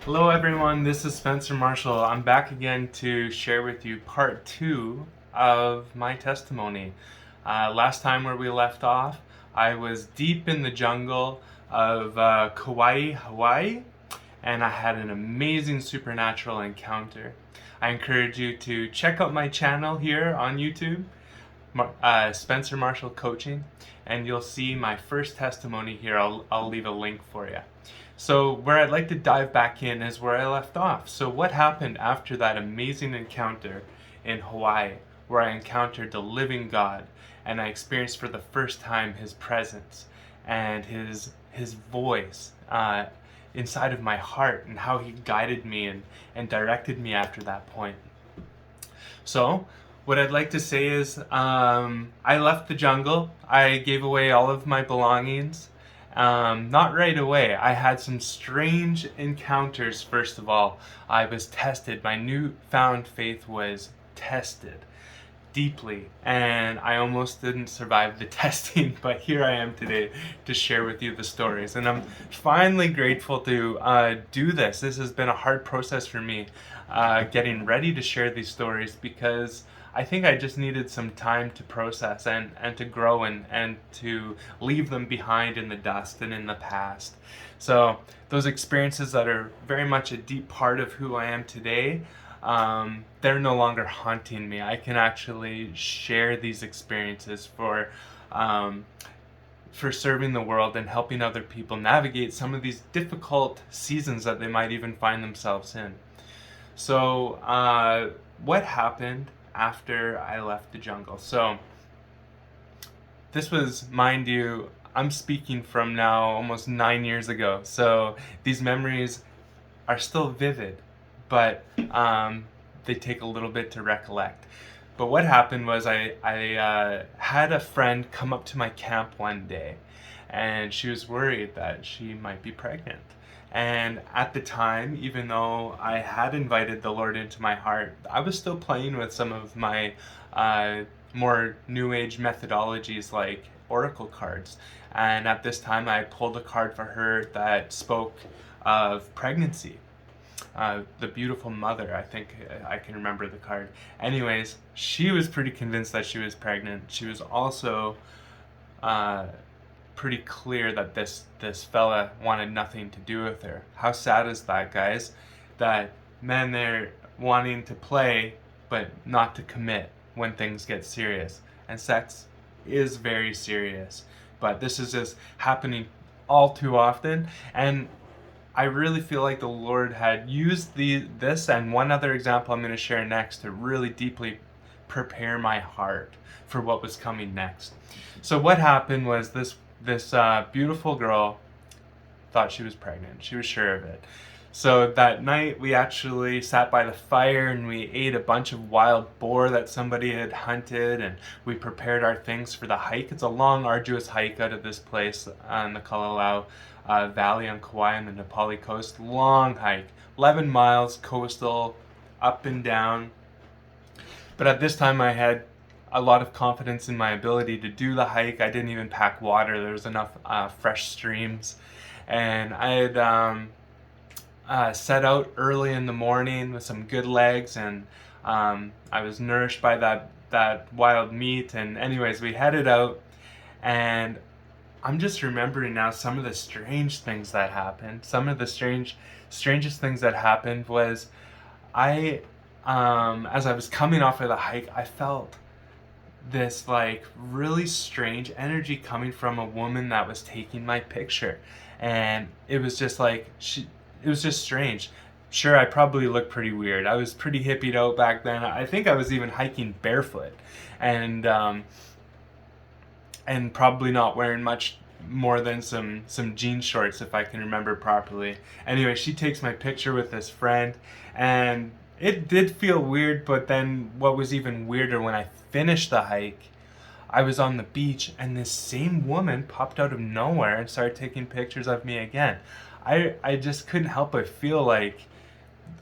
Hello everyone, this is Spencer Marshall. I'm back again to share with you part 2 of my testimony. Last time where we left off, I was deep in the jungle of Kauai, Hawaii, and I had an amazing supernatural encounter. I encourage you to check out my channel here on YouTube, Spencer Marshall Coaching, and you'll see my first testimony here. I'll leave a link for you. So, where I'd like to dive back in is where I left off. So, what happened after that amazing encounter in Hawaii, where I encountered the living God and I experienced for the first time His presence and His voice inside of my heart, and how He guided me and directed me after that point. So, what I'd like to say is, I left the jungle. I gave away all of my belongings. Not right away. I had some strange encounters, first of all. I was tested. My newfound faith was tested deeply, and I almost didn't survive the testing, but here I am today to share with you the stories. And I'm finally grateful to do this. This has been a hard process for me, getting ready to share these stories, because I think I just needed some time to process and to grow and to leave them behind in the dust and in the past. So those experiences that are very much a deep part of who I am today, they're no longer haunting me. I can actually share these experiences for serving the world and helping other people navigate some of these difficult seasons that they might even find themselves in. So, what happened after I left the jungle? So, this was, mind you, I'm speaking from now almost 9 years ago. So, these memories are still vivid, but they take a little bit to recollect. But what happened was I had a friend come up to my camp one day, and she was worried that she might be pregnant. And at the time, even though I had invited the Lord into my heart, I was still playing with some of my more new age methodologies like oracle cards. And at this time, I pulled a card for her that spoke of pregnancy. The beautiful mother, I think I can remember the card. Anyways, she was pretty convinced that she was pregnant. She was also uh, pretty clear that this fella wanted nothing to do with her. How sad is that, guys? That men, they're wanting to play but not to commit when things get serious. And sex is very serious. But this is just happening all too often, and I really feel like the Lord had used this and one other example I'm going to share next to really deeply prepare my heart for what was coming next. So what happened was this beautiful girl thought she was pregnant. She was sure of it. So that night we actually sat by the fire and we ate a bunch of wild boar that somebody had hunted, and we prepared our things for the hike. It's a long, arduous hike out of this place on the Kalalau Valley on Kauai and the Nepali coast. Long hike, 11 miles coastal, up and down. But at this time I had a lot of confidence in my ability to do the hike. I didn't even pack water. There was enough fresh streams. And I had set out early in the morning with some good legs, and I was nourished by that wild meat. And anyways, we headed out, and I'm just remembering now some of the strange things that happened. Some of the strangest things that happened was I, as I was coming off of the hike, I felt this like really strange energy coming from a woman that was taking my picture, and it was just like it was just strange. Sure, I probably looked pretty weird. I was pretty hippied out back then. I think I was even hiking barefoot, and probably not wearing much more than some jean shorts, if I can remember properly. Anyway, she takes my picture with this friend, and it did feel weird. But then what was even weirder, when I finished the hike, I was on the beach and this same woman popped out of nowhere and started taking pictures of me again. I just couldn't help but feel like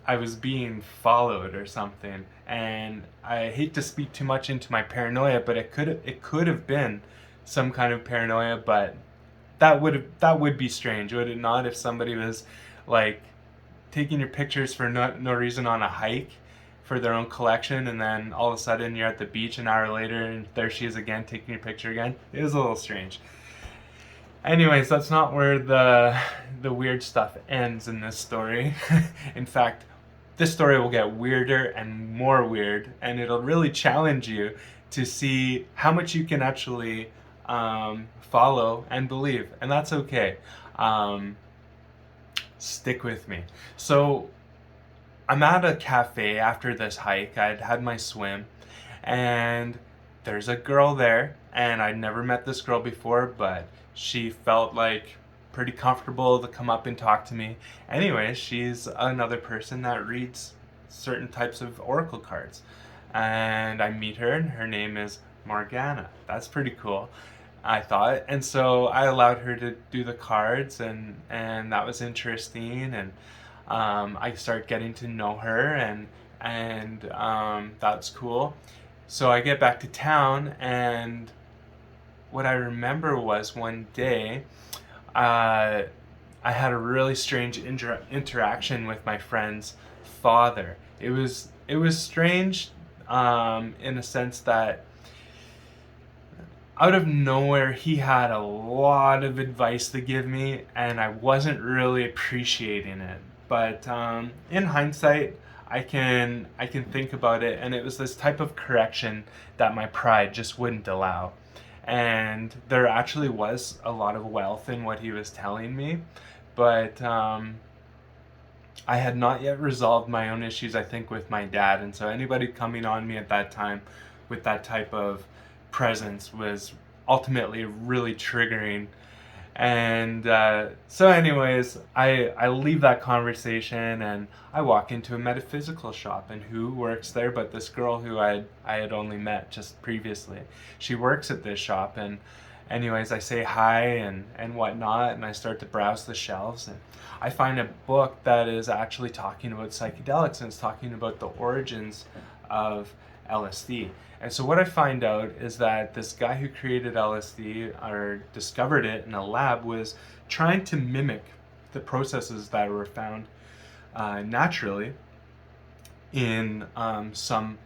I was being followed or something. And I hate to speak too much into my paranoia, but it could have been some kind of paranoia. But that would be strange, would it not, if somebody was like taking your pictures for no reason on a hike for their own collection, and then all of a sudden you're at the beach an hour later and there she is again taking your picture again. It was a little strange. Anyways, that's not where the weird stuff ends in this story. In fact, this story will get weirder and more weird, and it'll really challenge you to see how much you can actually follow and believe, and that's okay. Stick with me. So I'm at a cafe after this hike. I'd had my swim, and there's a girl there, and I'd never met this girl before, but she felt like pretty comfortable to come up and talk to me. Anyway, she's another person that reads certain types of oracle cards. And I meet her, and her name is Morgana. That's pretty cool, I thought. And so I allowed her to do the cards, and that was interesting. And I started getting to know her, and that's cool. So I get back to town, and what I remember was one day, I had a really strange interaction with my friend's father. It was strange in a sense that out of nowhere he had a lot of advice to give me, and I wasn't really appreciating it. But in hindsight, I can think about it, and it was this type of correction that my pride just wouldn't allow. And there actually was a lot of wealth in what he was telling me, but I had not yet resolved my own issues, I think, with my dad. And so anybody coming on me at that time with that type of presence was ultimately really triggering. And so anyways, I leave that conversation, and I walk into a metaphysical shop, and who works there but this girl who I had only met just previously. She works at this shop, and anyways, I say hi and whatnot, and I start to browse the shelves, and I find a book that is actually talking about psychedelics, and it's talking about the origins of LSD. And so what I find out is that this guy who created LSD or discovered it in a lab was trying to mimic the processes that were found naturally in some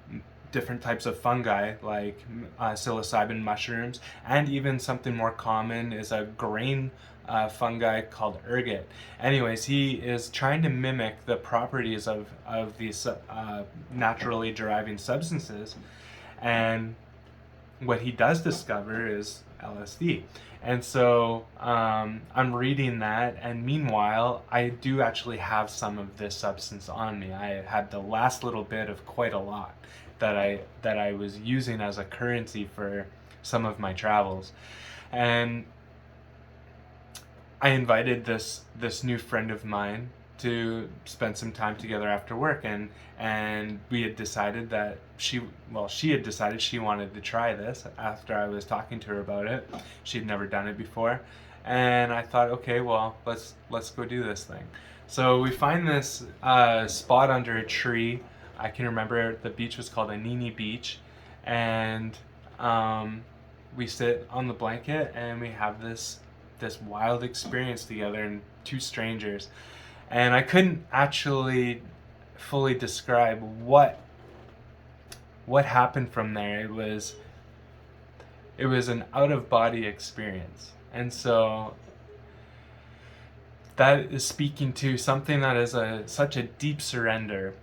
different types of fungi like psilocybin mushrooms, and even something more common is a grain fungi called ergot. Anyways, he is trying to mimic the properties of these naturally deriving substances, and what he does discover is LSD. And so I'm reading that, and meanwhile I do actually have some of this substance on me. I had the last little bit of quite a lot that I was using as a currency for some of my travels. And I invited this new friend of mine to spend some time together after work, and we had decided that she had decided she wanted to try this after I was talking to her about it. She'd never done it before, and I thought, okay, well, let's go do this thing. So we find this spot under a tree. I can remember the beach was called Anini Beach, and we sit on the blanket, and we have this wild experience together, and two strangers. And I couldn't actually fully describe what happened from there. It was an out-of-body experience. And so that is speaking to something that is such a deep surrender,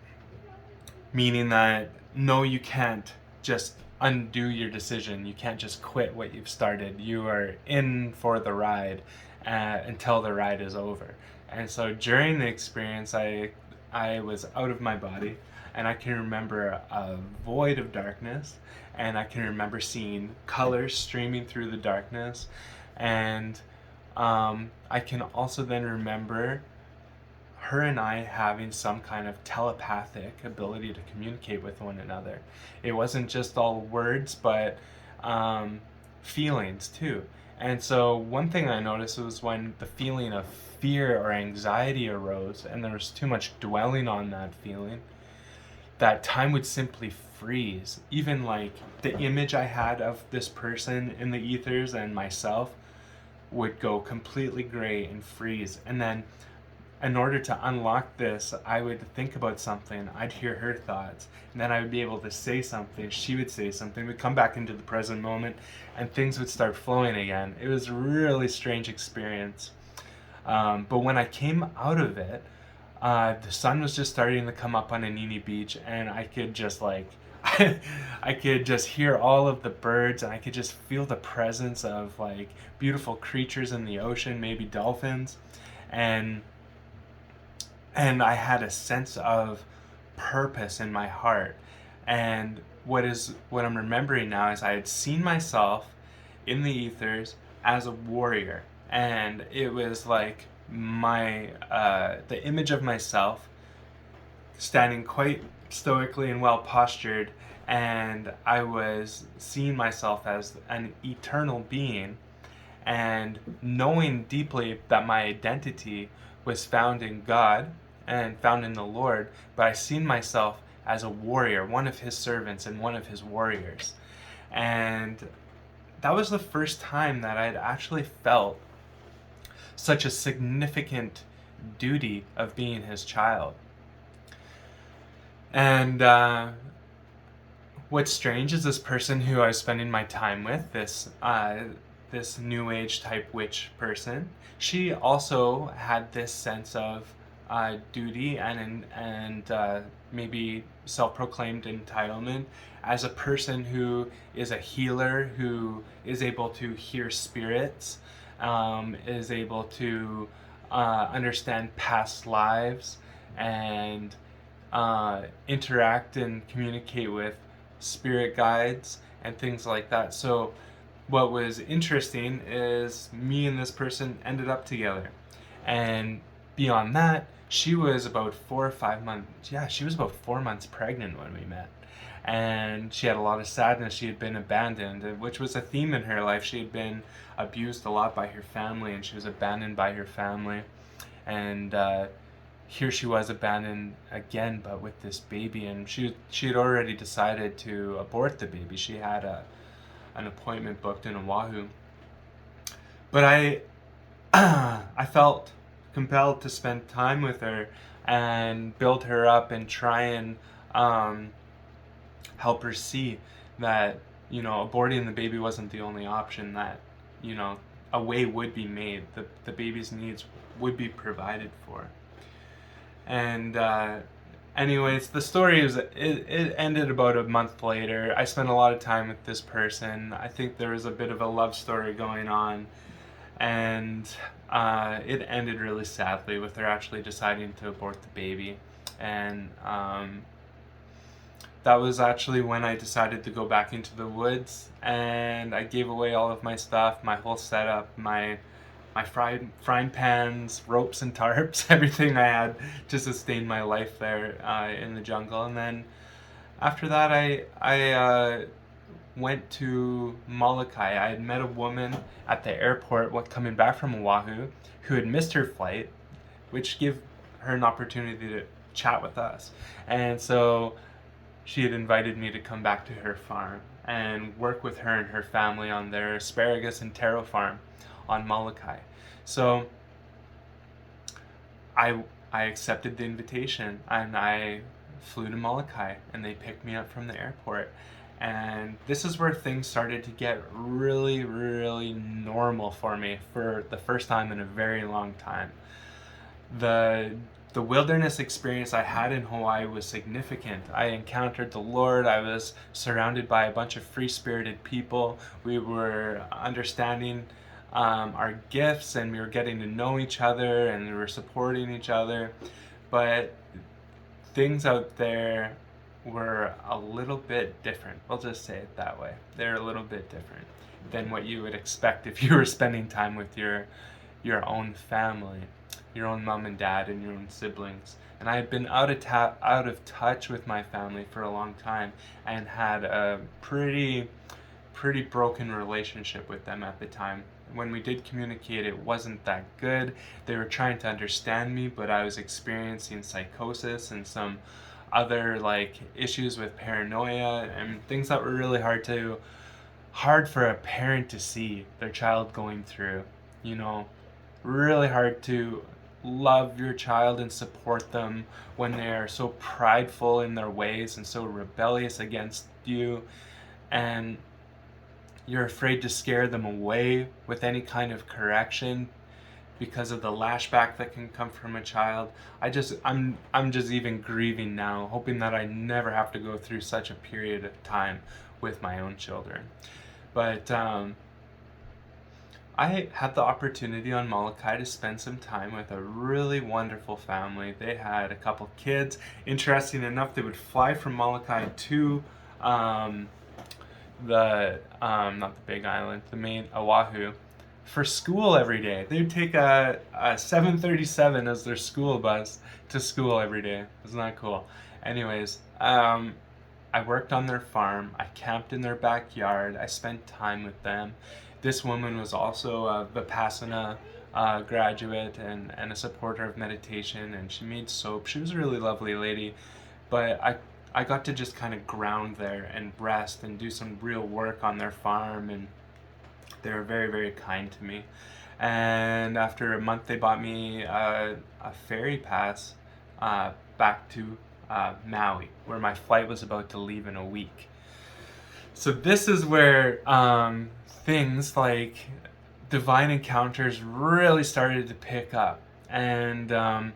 meaning that no, you can't just undo your decision. You can't just quit what you've started. You are in for the ride until the ride is over. And so during the experience, I was out of my body, and I can remember a void of darkness, and I can remember seeing colors streaming through the darkness, and I can also then remember her and I having some kind of telepathic ability to communicate with one another. It wasn't just all words, but feelings too. And so one thing I noticed was when the feeling of fear or anxiety arose, and there was too much dwelling on that feeling, that time would simply freeze. Even like the image I had of this person in the ethers and myself would go completely gray and freeze. And then in order to unlock this, I would think about something, I'd hear her thoughts, and then I would be able to say something, she would say something, we'd come back into the present moment, and things would start flowing again. It was a really strange experience. But when I came out of it, the sun was just starting to come up on Anini Beach, and I could just like, I could just hear all of the birds, and I could just feel the presence of like beautiful creatures in the ocean, maybe dolphins, and I had a sense of purpose in my heart. And what I'm remembering now is I had seen myself in the ethers as a warrior, and it was like my the image of myself standing quite stoically and well postured, and I was seeing myself as an eternal being, and knowing deeply that my identity was found in God and found in the Lord, but I seen myself as a warrior, one of his servants and one of his warriors. And that was the first time that I'd actually felt such a significant duty of being his child. And what's strange is this person who I was spending my time with, this new age type witch person, she also had this sense of duty and maybe self-proclaimed entitlement as a person who is a healer, who is able to hear spirits, is able to understand past lives, and interact and communicate with spirit guides and things like that. So what was interesting is me and this person ended up together, and beyond that, she was about 4 or 5 months, yeah, she was about 4 months pregnant when we met, and she had a lot of sadness. She had been abandoned, which was a theme in her life. She had been abused a lot by her family, and she was abandoned by her family, and here she was abandoned again, but with this baby, and she had already decided to abort the baby. She had an appointment booked in Oahu, but I felt compelled to spend time with her and build her up and try and help her see that, aborting the baby wasn't the only option, that, a way would be made, the baby's needs would be provided for. And anyways, the story is, it ended about a month later. I spent a lot of time with this person. I think there was a bit of a love story going on, and it ended really sadly with her actually deciding to abort the baby. And that was actually when I decided to go back into the woods, and I gave away all of my stuff, my whole setup, my frying pans, ropes and tarps, everything I had to sustain my life there in the jungle. And then after that, I went to Molokai. I had met a woman at the airport coming back from Oahu who had missed her flight, which gave her an opportunity to chat with us. And so she had invited me to come back to her farm and work with her and her family on their asparagus and taro farm on Molokai. So I accepted the invitation, and I flew to Molokai, and they picked me up from the airport. And this is where things started to get really, really normal for me for the first time in a very long time. The wilderness experience I had in Hawaii was significant. I encountered the Lord. I was surrounded by a bunch of free-spirited people. We were understanding our gifts, and we were getting to know each other, and we were supporting each other. But things out there were a little bit different. We'll just say it that way. They're a little bit different than what you would expect if you were spending time with your own family, your own mom and dad, and your own siblings. And I had been out of touch with my family for a long time, and had a pretty broken relationship with them at the time. When we did communicate, it wasn't that good. They were trying to understand me, but I was experiencing psychosis and some other issues with paranoia and things that were really hard for a parent to see their child going through. Really hard to love your child and support them when they're so prideful in their ways and so rebellious against you, and you're afraid to scare them away with any kind of correction because of the lashback that can come from a child. I'm just even grieving now, hoping that I never have to go through such a period of time with my own children. But I had the opportunity on Molokai to spend some time with a really wonderful family. They had a couple kids. Interesting enough, they would fly from Molokai to the not the Big Island, the main Oahu, for school every day. They would take a 737 as their school bus to school every day. Isn't that cool? Anyways, I worked on their farm. I camped in their backyard. I spent time with them. This woman was also a Vipassana graduate and a supporter of meditation, and she made soap. She was a really lovely lady, but I got to just kind of ground there and rest and do some real work on their farm, and they were very, very kind to me. And after a month, they bought me a ferry pass back to Maui, where my flight was about to leave in a week. So this is where things like divine encounters really started to pick up. And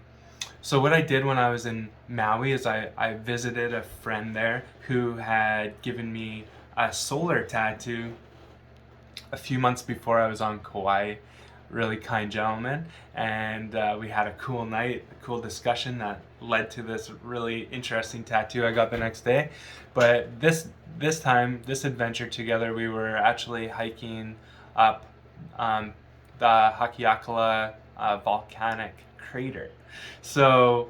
so what I did when I was in Maui is I visited a friend there who had given me a solar tattoo a few months before I was on Kauai. Really kind gentleman, and we had a cool night, a cool discussion that led to this really interesting tattoo I got the next day. But this adventure together, we were actually hiking up the Hakiakala volcanic crater. So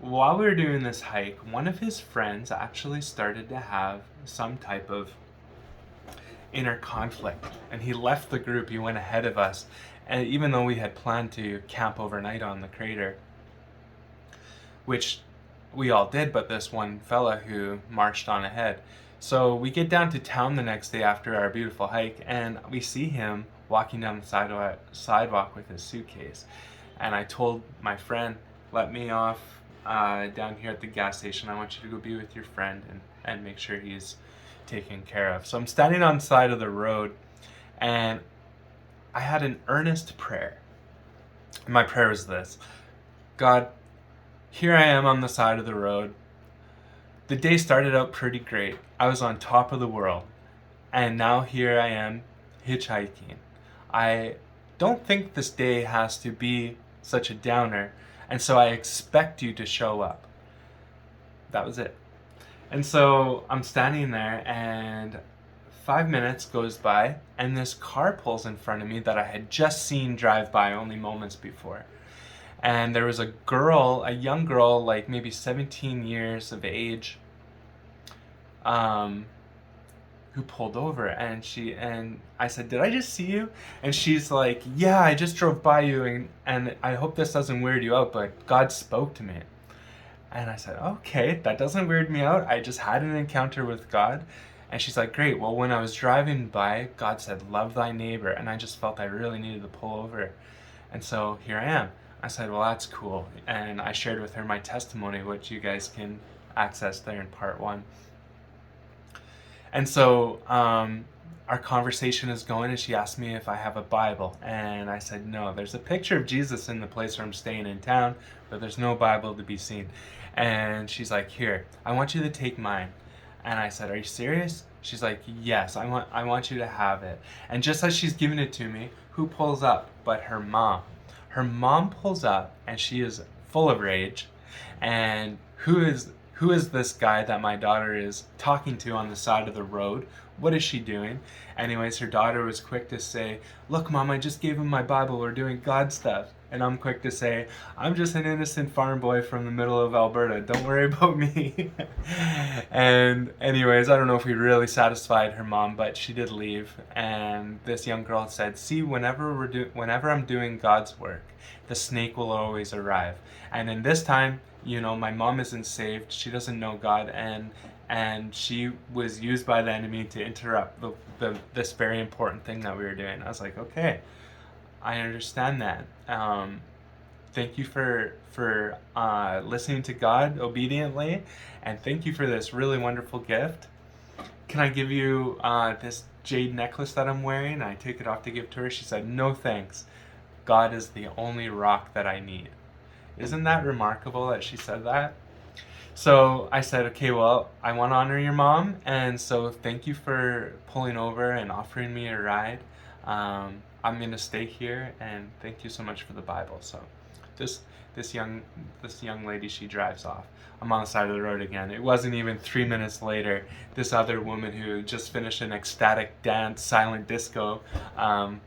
while we were doing this hike, one of his friends actually started to have some type of inner conflict, and he left the group. He went ahead of us, and even though we had planned to camp overnight on the crater, which we all did, but this one fella who marched on ahead. So we get down to town the next day after our beautiful hike, and we see him walking down the sidewalk with his suitcase. And I told my friend, let me off down here at the gas station. I want you to go be with your friend and make sure he's taken care of. So I'm standing on the side of the road, and I had an earnest prayer. My prayer was this: God, here I am on the side of the road. The day started out pretty great. I was on top of the world, and now here I am hitchhiking. I don't think this day has to be such a downer, and so I expect you to show up. That was it. And so I'm standing there, and 5 minutes goes by, and this car pulls in front of me that I had just seen drive by only moments before. And there was a girl, a young girl, like maybe 17 years of age, who pulled over, and I said, did I just see you? And she's like, yeah, I just drove by you, and I hope this doesn't weird you out, but God spoke to me. And I said, okay, that doesn't weird me out. I just had an encounter with God. And she's like, great. Well, when I was driving by, God said, love thy neighbor. And I just felt I really needed to pull over. And so here I am. I said, well, that's cool. And I shared with her my testimony, which you guys can access there in part 1. And so our conversation is going, and she asked me if I have a Bible. And I said, no. There's a picture of Jesus in the place where I'm staying in town, but there's no Bible to be seen. And she's like, here, I want you to take mine. And I said, are you serious? She's like, yes, I want you to have it. And just as she's giving it to me, who pulls up but her mom? Her mom pulls up, and she is full of rage. And who is this guy that my daughter is talking to on the side of the road? What is she doing? Anyways, her daughter was quick to say, look, Mom, I just gave him my Bible. We're doing God stuff. And I'm quick to say, I'm just an innocent farm boy from the middle of Alberta. Don't worry about me. And anyways, I don't know if we really satisfied her mom, but she did leave. And this young girl said, see, whenever I'm doing God's work, the snake will always arrive. And in this time, my mom isn't saved. She doesn't know God, and she was used by the enemy to interrupt this very important thing that we were doing. I was like, okay, I understand that. Thank you for listening to God obediently, and thank you for this really wonderful gift. Can I give you this jade necklace that I'm wearing?" I take it off to give to her. She said, "No thanks. God is the only rock that I need." Isn't that remarkable that she said that? So I said, "Okay, well, I want to honor your mom, and so thank you for pulling over and offering me a ride. I'm gonna stay here, and thank you so much for the Bible." So this this young this young lady, she drives off. I'm on the side of the road again. It wasn't even 3 minutes later. This other woman who just finished an ecstatic dance, silent disco, um,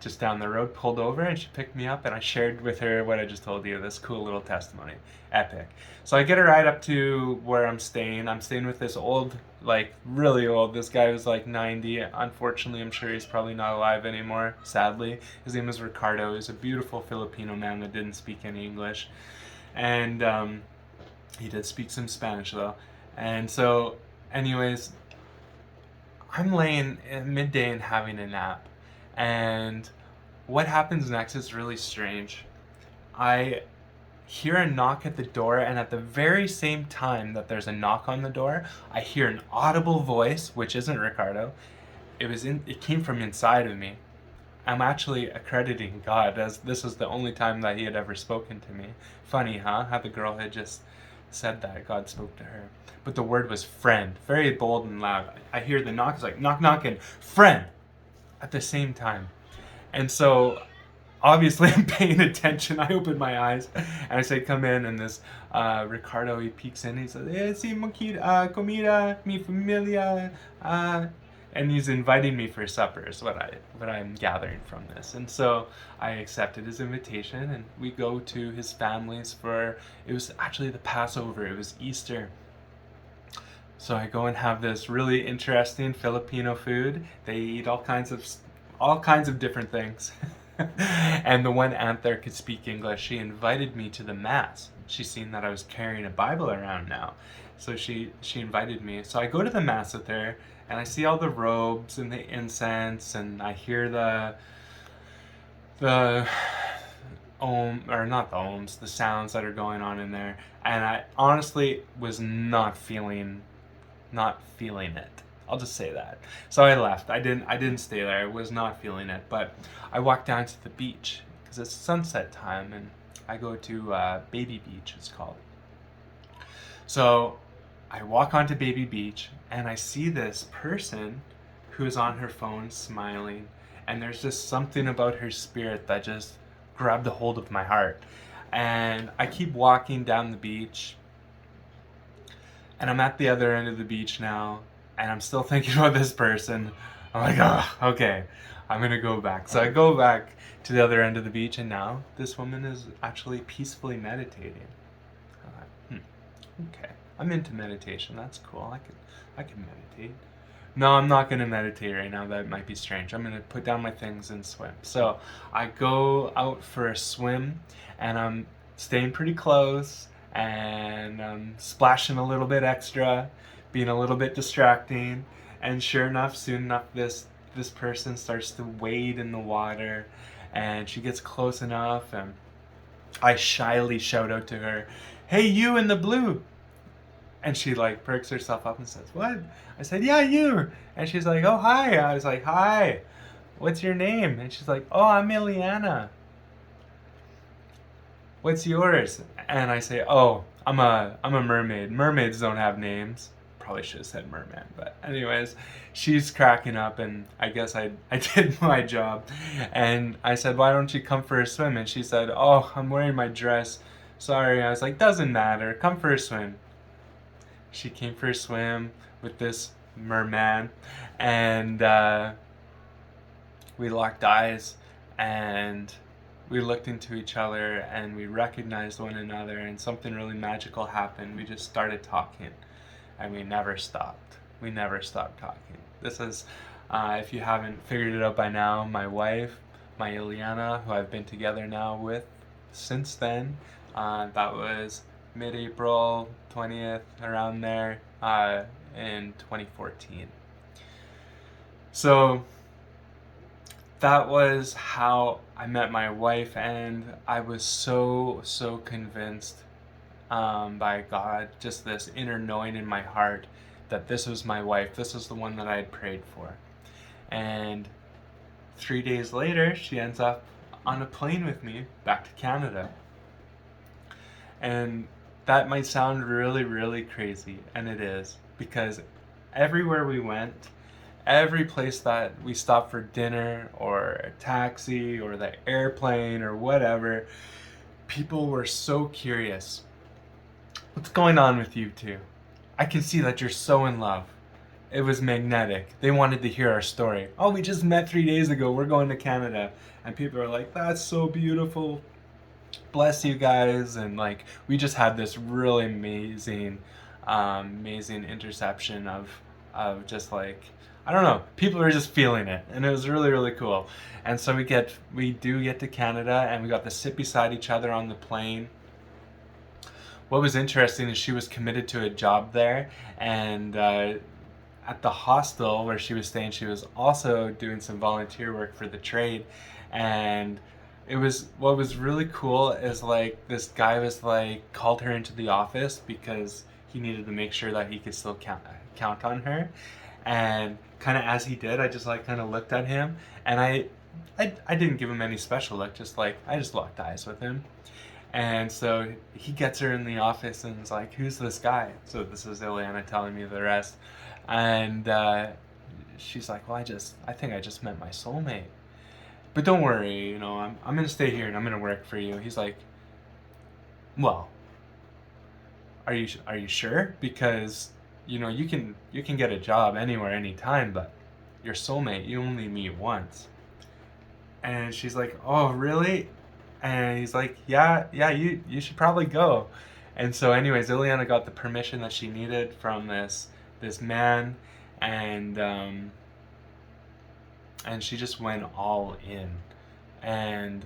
just down the road, pulled over, and she picked me up, and I shared with her what I just told you, this cool little testimony. Epic. So I get a ride up to where I'm staying. I'm staying with this old, like really old, this guy was like 90. Unfortunately, I'm sure he's probably not alive anymore, sadly. His name is Ricardo. He's a beautiful Filipino man that didn't speak any English. And he did speak some Spanish though. And so, anyways, I'm laying at midday and having a nap. And what happens next is really strange. I hear a knock at the door, and at the very same time that there's a knock on the door, I hear an audible voice, which isn't Ricardo. It came from inside of me. I'm actually accrediting God, as this is the only time that he had ever spoken to me. Funny, huh? How the girl had just said that God spoke to her. But the word was friend, very bold and loud. I hear the knock, it's like knock, knock, and friend at the same time. And so obviously I'm paying attention. I open my eyes and I say, "Come in." And this Ricardo, he peeks in. He says, "Si comida, mi familia." And he's inviting me for supper is what I'm gathering from this. And so I accepted his invitation, and we go to his family's for, it was actually the Passover. It was Easter. So I go and have this really interesting Filipino food. They eat all kinds of different things. And the one aunt there could speak English. She invited me to the mass. She's seen that I was carrying a Bible around now. So she invited me. So I go to the mass with her, and I see all the robes and the incense, and I hear the or not the ohms, the sounds that are going on in there. And I honestly was not feeling it. I'll just say that. So I left. I didn't stay there. I was not feeling it. But I walked down to the beach because it's sunset time, and I go to Baby Beach, it's called. So I walk onto Baby Beach, and I see this person who's on her phone smiling, and there's just something about her spirit that just grabbed a hold of my heart. And I keep walking down the beach, and I'm at the other end of the beach now, and I'm still thinking about this person. I'm like, "Oh, okay, I'm gonna go back." So I go back to the other end of the beach, and now this woman is actually peacefully meditating. I'm like, okay, I'm into meditation. That's cool. I can meditate. No, I'm not gonna meditate right now. That might be strange. I'm gonna put down my things and swim. So I go out for a swim, and I'm staying pretty close, and I'm splashing a little bit extra, being a little bit distracting. And sure enough, soon enough, this person starts to wade in the water, and she gets close enough, and I shyly shout out to her, "Hey, you in the blue." And she like perks herself up and says, "What?" I said, "Yeah, you." And she's like, "Oh, hi." I was like, "Hi, what's your name?" And she's like, "Oh, I'm Ileana. What's yours?" And I say, "Oh, I'm a mermaid. Mermaids don't have names." Probably should have said merman, but anyways, she's cracking up, and I guess I did my job. And I said, "Why don't you come for a swim?" And she said, "Oh, I'm wearing my dress. Sorry." I was like, "Doesn't matter. Come for a swim." She came for a swim with this merman, and we locked eyes, and we looked into each other, and we recognized one another, and something really magical happened. We just started talking, and we never stopped. We never stopped talking. This is, if you haven't figured it out by now, my wife, my Ileana, who I've been together now with since then. That was mid-April 20th, around there, in 2014. So that was how I met my wife, and I was so convinced by God, just this inner knowing in my heart that this was my wife, this was the one that I had prayed for. And 3 days later, she ends up on a plane with me back to Canada. And that might sound really crazy, and it is, because everywhere we went, every place that we stopped for dinner or a taxi or the airplane or whatever, people were so curious. What's going on with you two? I can see that you're so in love. It was magnetic. They wanted to hear our story. Oh, we just met 3 days ago. We're going to Canada. And people are like, that's so beautiful. Bless you guys. And like, we just had this really amazing interception of just like, I don't know, people are just feeling it, and it was really cool. And so we do get to Canada, and we got to sit beside each other on the plane. What was interesting is she was committed to a job there, and at the hostel where she was staying, she was also doing some volunteer work for the trade. And what was really cool is like this guy was like called her into the office because he needed to make sure that he could still count on her. And kind of as he did, I just like kind of looked at him, and I didn't give him any special look, just like I just locked eyes with him. And so he gets her in the office and is like, who's this guy? So this is Ileana telling me the rest. And she's like, well, I think I just met my soulmate. But don't worry, you know, I'm going to stay here and I'm going to work for you. He's like, well, are you sure? Because, you know, you can get a job anywhere, anytime, but your soulmate, you only meet once. And she's like, oh, really? And he's like, yeah, you should probably go. And so anyways, Ileana got the permission that she needed from this man, and she just went all in. And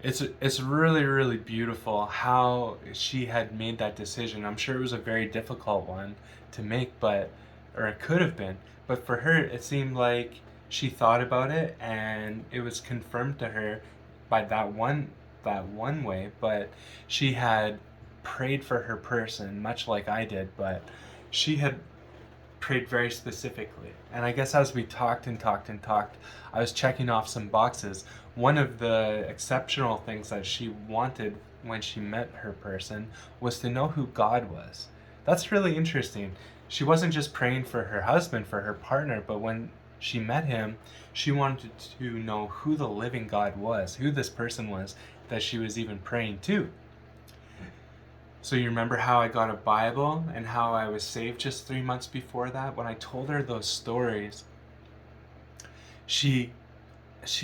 it's really beautiful how she had made that decision. I'm sure it was a very difficult one to make, or it could have been, but for her it seemed like she thought about it, and it was confirmed to her by that one way. But she had prayed for her person much like I did, but she had prayed very specifically. And I guess as we talked, I was checking off some boxes. One of the exceptional things that she wanted when she met her person was to know who God was. That's really interesting. She wasn't just praying for her husband, for her partner, but when she met him, she wanted to know who the living God was, who this person was that she was even praying to. So you remember how I got a Bible and how I was saved just 3 months before that? When I told her those stories, she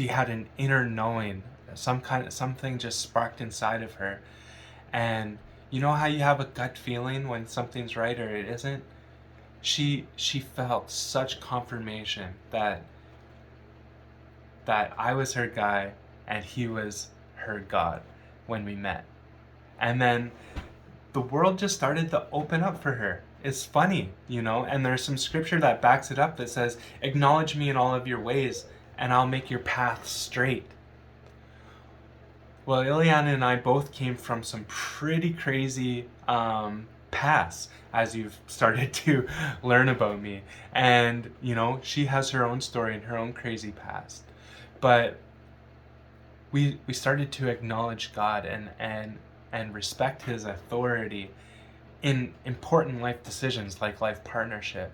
had an inner knowing, something just sparked inside of her. And you know how you have a gut feeling when something's right or it isn't? She felt such confirmation that I was her guy and he was her God when we met. And then the world just started to open up for her. It's funny, you know, and there's some scripture that backs it up that says, acknowledge me in all of your ways and I'll make your path straight. Well, Ileana and I both came from some pretty crazy paths, as you've started to learn about me. And, you know, she has her own story and her own crazy past. But we started to acknowledge God and respect his authority in important life decisions like life partnership.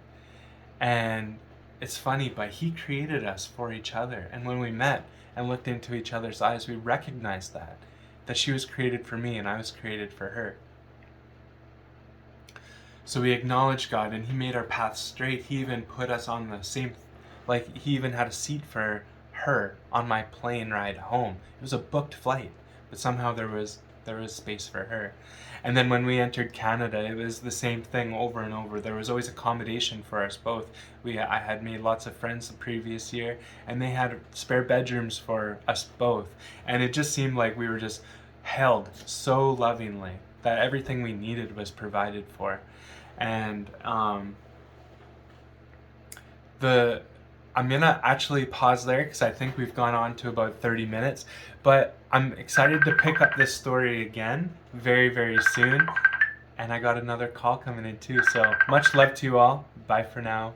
And it's funny, but he created us for each other. And when we met and looked into each other's eyes, we recognized that she was created for me and I was created for her. So we acknowledged God, and he made our path straight. He even put us on the same, like he even had a seat for her on my plane ride home. It was a booked flight, but somehow there was space for her. And then when we entered Canada, it was the same thing over and over. There was always accommodation for us both. I had made lots of friends the previous year, and they had spare bedrooms for us both. And it just seemed like we were just held so lovingly, that everything we needed was provided for. And I I'm gonna actually pause there because I think we've gone on to about 30 minutes. But I'm excited to pick up this story again very, very soon. And I got another call coming in too. So much love to you all. Bye for now.